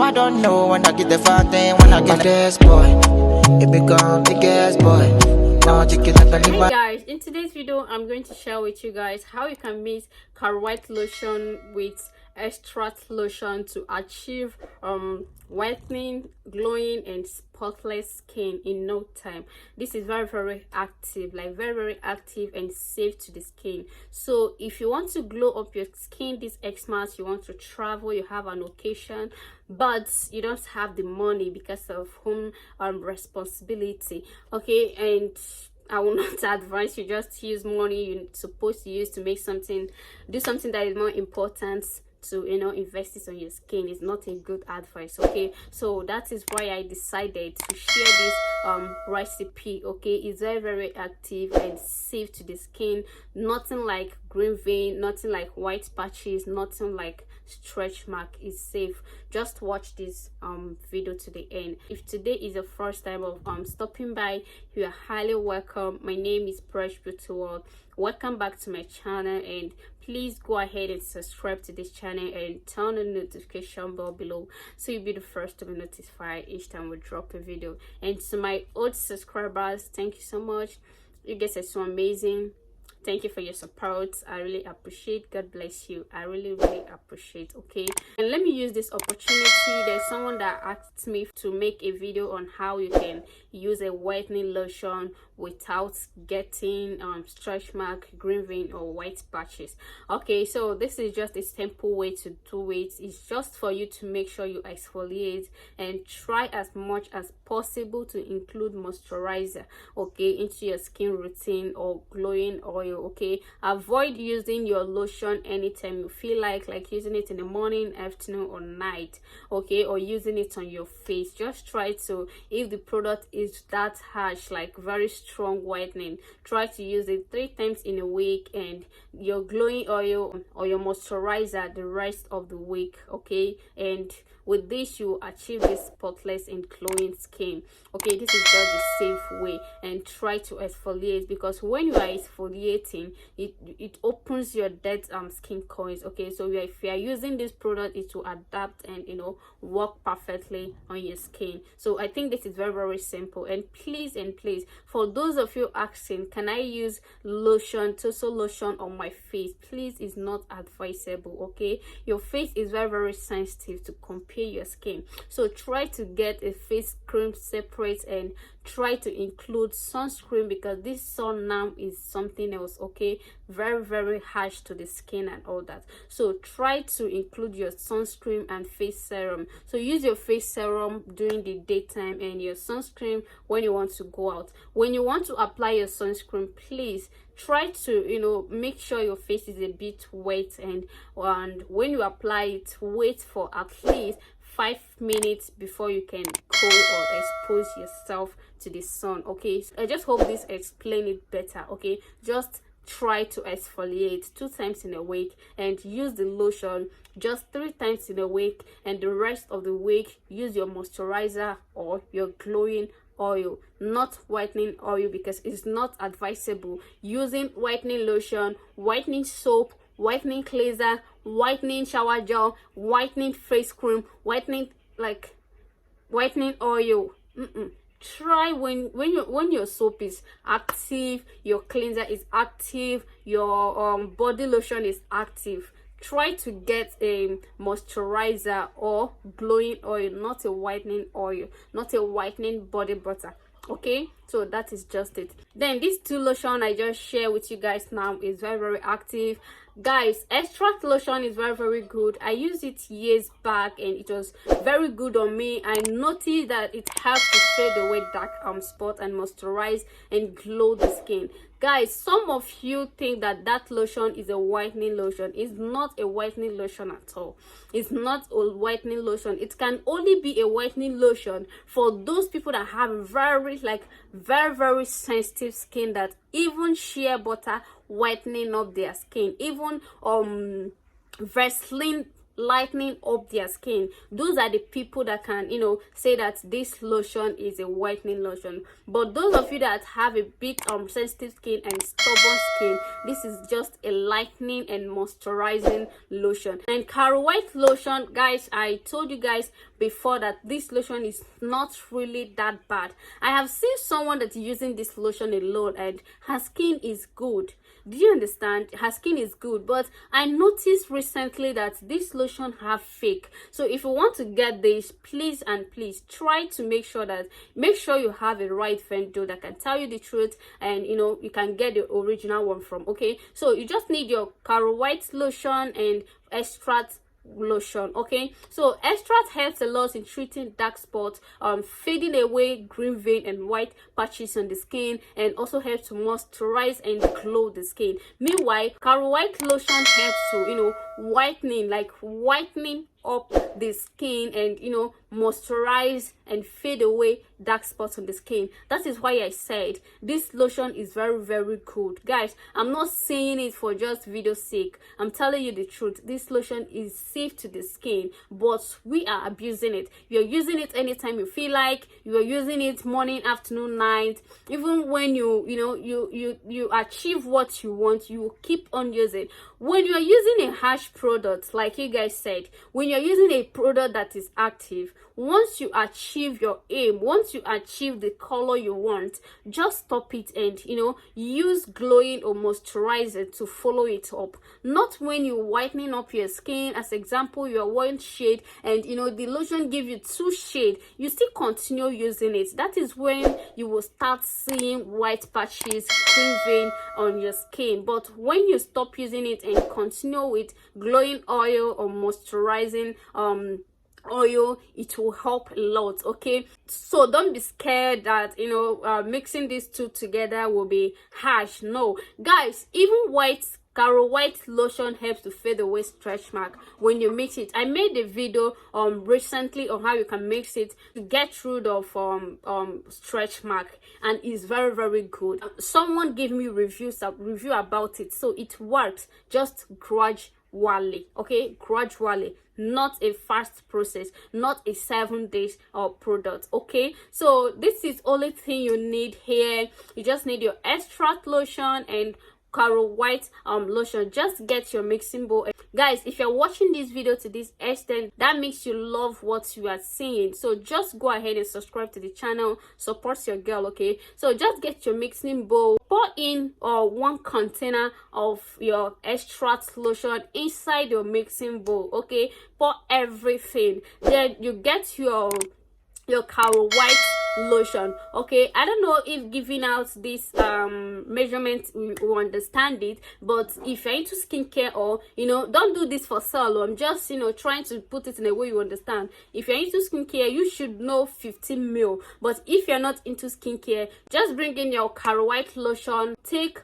I don't know when I get the fat thing, when I get this boy, it become the gas boy. Hey guys, in today's video I'm going to share with you guys how you can mix carowhite lotion with extract lotion to achieve whitening, glowing and spotless skin in no time. This is very active, like very active and safe to the skin. So if you want to glow up your skin this Xmas, you want to travel, you have an occasion but you don't have the money because of home responsibility, okay, and I will not advise you just use money you're supposed to use to make something, do something that is more important to, you know, invest it on your skin. Is not a good advice, okay? So that is why I decided to share this recipe, okay? It's very active and safe to the skin. Nothing like green vein, nothing like white patches, nothing like stretch mark. Is safe. Just watch this video to the end. If today is the first time of stopping by, you are highly welcome. My name is Fresh Beauty World. Welcome back to my channel, and please go ahead and subscribe to this channel and turn on the notification bell below so you'll be the first to be notified each time we drop a video. And to my old subscribers, thank you so much. You guys are so amazing. Thank you for your support. I really appreciate. God bless you. I really appreciate, okay? And let me use this opportunity. There's someone that asked me to make a video on how you can use a whitening lotion without getting stretch mark, green vein or white patches. Okay, so this is just a simple way to do it. It's just for you to make sure you exfoliate and try as much as possible to include moisturizer, okay, into your skin routine or glowing oil. Okay, avoid using your lotion anytime you feel like using it in the morning, afternoon or night, okay, or using it on your face. Just try to, if the product is that harsh, like very strong whitening, try to use it 3 times in a week, and your glowing oil or your moisturizer the rest of the week, okay? And with this you achieve this spotless and glowing skin, okay? This is just the safe way. And try to exfoliate, because when you are exfoliating, it opens your dead skin coils, okay? So if you are using this product, it will adapt and, you know, work perfectly on your skin. So I think this is very simple. And please, for those of you asking, can I use lotion, total lotion on my face? Please, is not advisable, okay? Your face is very sensitive to compare your skin. So try to get a face cream separate and try to include sunscreen, because this sun now is something else, okay? Very harsh to the skin and all that. So try to include your sunscreen and face serum. So use your face serum during the daytime and your sunscreen when you want to go out. When you want to apply your sunscreen, please try to, you know, make sure your face is a bit wet, and when you apply it, wait for at least 5 minutes before you can cool or expose yourself to the sun, okay? I just hope this explain it better, okay? Just try to exfoliate 2 times in a week and use the lotion just 3 times in a week, and the rest of the week use your moisturizer or your glowing oil, not whitening oil, because it's not advisable using whitening lotion, whitening soap, whitening cleanser, whitening shower gel, whitening face cream, whitening oil. Try when your soap is active, your cleanser is active, your body lotion is active. Try to get a moisturizer or glowing oil, not a whitening oil, not a whitening body butter, okay? So that is just it. Then these 2 lotion I just share with you guys now is very active, guys. Extract lotion is very good. I used it years back and it was very good on me. I noticed that it helps to fade away dark spot and moisturize and glow the skin. Guys, some of you think that lotion is a whitening lotion. It's not a whitening lotion at all. It's not a whitening lotion. It can only be a whitening lotion for those people that have very sensitive skin, that even shea butter whitening up their skin, even Vaseline lightening up their skin. Those are the people that can, say that this lotion is a whitening lotion. But those of you that have a bit sensitive skin and stubborn skin, this is just a lightening and moisturizing lotion. And carowhite lotion, guys, I told you guys before that this lotion is not really that bad. I have seen someone that's using this lotion alone and her skin is good. Do you understand? Her skin is good, but I noticed recently that this lotion have fake. So if you want to get this, please and please try to make sure you have a right vendor that can tell you the truth, and you can get the original one from. Okay, so you just need your carowhite lotion and extract lotion. Okay, so extract helps a lot in treating dark spots, fading away green vein and white patches on the skin, and also helps to moisturize and glow the skin. Meanwhile, carowhite lotion helps to whitening up the skin and moisturize and fade away dark spots on the skin. That is why I said this lotion is very, very good. Guys, I'm not saying it for just video sake. I'm telling you the truth. This lotion is safe to the skin, but we are abusing it. You're using it anytime you feel like. You are using it morning, afternoon, night. Even when you achieve what you want, you keep on using. When you're using a harsh product, like you guys said, when you're using a product that is active, once you achieve your aim, once you achieve the color you want, just stop it and use glowing or moisturizer to follow it up. Not when you're whitening up your skin. As example, you're one shade and the lotion give you 2 shades, you still continue using it. That is when you will start seeing white patches, green vein on your skin. But when you stop using it and continue with glowing oil or moisturizing oil, it will help a lot. Okay, so don't be scared that mixing these two together will be harsh. No, guys, even carowhite lotion helps to fade away stretch mark when you mix it. I made a video recently on how you can mix it to get rid of stretch mark, and it's very, very good. Someone gave me review about it, so it works just gradually. Okay, gradually, not a fast process, not a 7 days product. Okay, so this is only thing you need here. You just need your extract lotion and carowhite lotion. Just get your mixing bowl. Guys, if you're watching this video to this extent, that makes you love what you are seeing. So just go ahead and subscribe to the channel, support your girl. Okay, so just get your mixing bowl, pour in 1 container of your extract lotion inside your mixing bowl. Okay, pour everything, then you get your carowhite lotion. Okay, I don't know if giving out this measurement will understand it, but if you're into skincare, or don't do this for sale. I'm just trying to put it in a way you understand. If you're into skincare, you should know 15 ml. But if you're not into skincare, just bring in your carowhite lotion. Take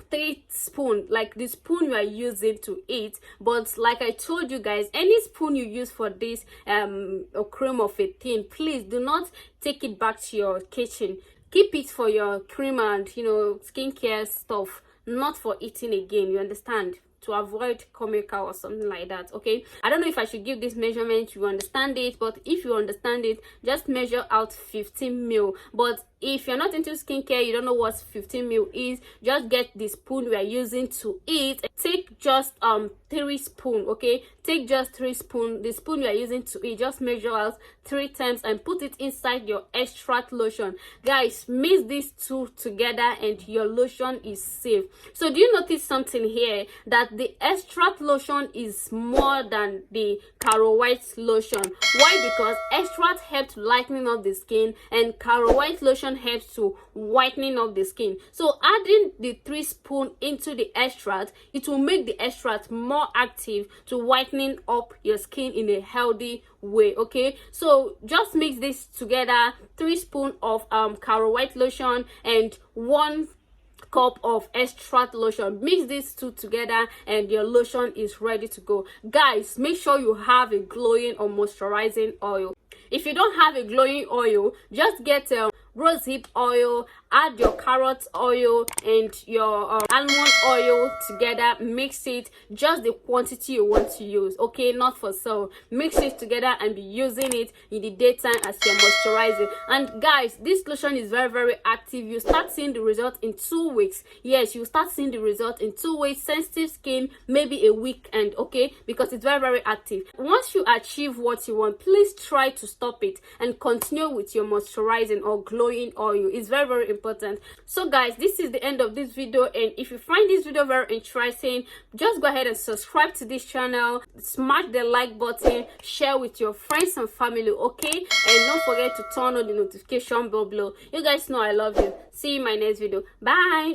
3 spoons, like the spoon you are using to eat. But like I told you guys, any spoon you use for this cream of a thing, please do not take it back to your kitchen. Keep it for your cream and skincare stuff, not for eating again. You understand? To avoid chemical or something like that. Okay, I don't know if I should give this measurement, you understand it, but if you understand it, just measure out 15 ml. But if you're not into skincare, you don't know what 15 ml is, just get the spoon we are using to eat. Take just 3 spoons. Okay, take just 3 spoons. The spoon you are using to eat, just measure out 3 times and put it inside your extract lotion. Guys, mix these two together and your lotion is safe. So do you notice something here, that the extract lotion is more than the carowhite lotion? Why? Because extract helps to lightening up the skin and carowhite lotion helps to whitening up the skin. So adding the 3 spoons into the extract, it will make the extract more active to whitening up your skin in a healthy way. Okay, so just mix this together. 3 spoons of carowhite lotion and 1 cup of extract lotion. Mix these two together and your lotion is ready to go. Guys, make sure you have a glowing or moisturizing oil. If you don't have a glowing oil, just get rosehip oil, add your carrot oil and your almond oil together, mix it just the quantity you want to use, okay, not for sale. Mix it together and be using it in the daytime as your moisturizer. And guys, this lotion is very active. You start seeing the result in 2 weeks. Yes, you start seeing the result in 2 weeks. Sensitive skin, maybe a week, and okay, because it's very active. Once you achieve what you want, please try to stop it and continue with your moisturizing or glowing oil. It's very important. So guys, this is the end of this video, and if you find this video very interesting, just go ahead and subscribe to this channel, smash the like button, share with your friends and family, okay, and don't forget to turn on the notification bell below. You guys know I love you. See you in my next video. Bye.